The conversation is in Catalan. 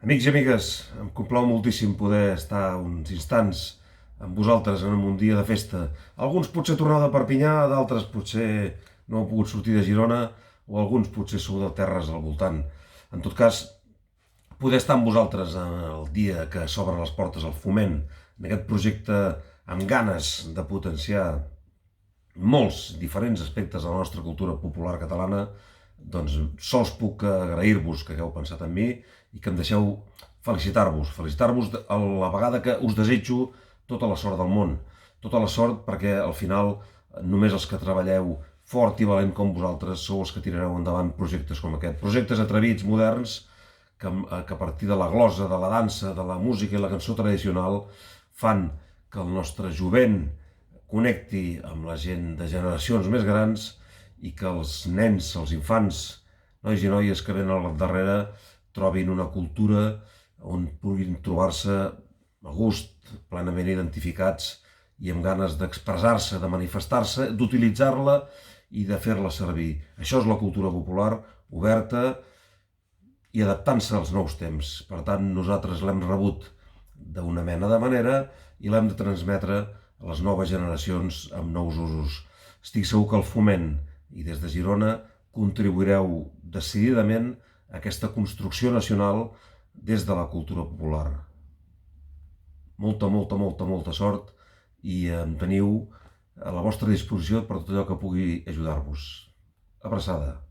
Amics i amigues, em complau moltíssim poder estar uns instants amb vosaltres en un dia de festa. Alguns potser torneu de Perpinyà, d'altres potser no heu pogut sortir de Girona, o alguns potser sou de terres al voltant. En tot cas, poder estar amb vosaltres el dia que s'obren les portes al Foment, en aquest projecte amb ganes de potenciar molts diferents aspectes de la nostra cultura popular catalana, doncs sols puc agrair-vos que hagueu pensat en mi i que em deixeu felicitar-vos a la vegada que us desitjo tota la sort del món, tota la sort perquè al final només els que treballeu fort i valent com vosaltres sou els que tirareu endavant projectes com aquest, projectes atrevits, moderns, que a partir de la glosa, de la dansa, de la música i la cançó tradicional fan que el nostre jovent connecti amb la gent de generacions més grans i que els nens, els infants, nois i noies que venen al darrere trobin una cultura on puguin trobar-se a gust, plenament identificats i amb ganes d'expressar-se, de manifestar-se, d'utilitzar-la i de fer-la servir. Això és la cultura popular, oberta i adaptant-se als nous temps. Per tant, nosaltres l'hem rebut d'una mena de manera i l'hem de transmetre a les noves generacions amb nous usos. Estic segur que el Foment i des de Girona contribuireu decididament a aquesta construcció nacional des de la cultura popular. Molta sort i em teniu a la vostra disposició per tot allò que pugui ajudar-vos. Abraçada.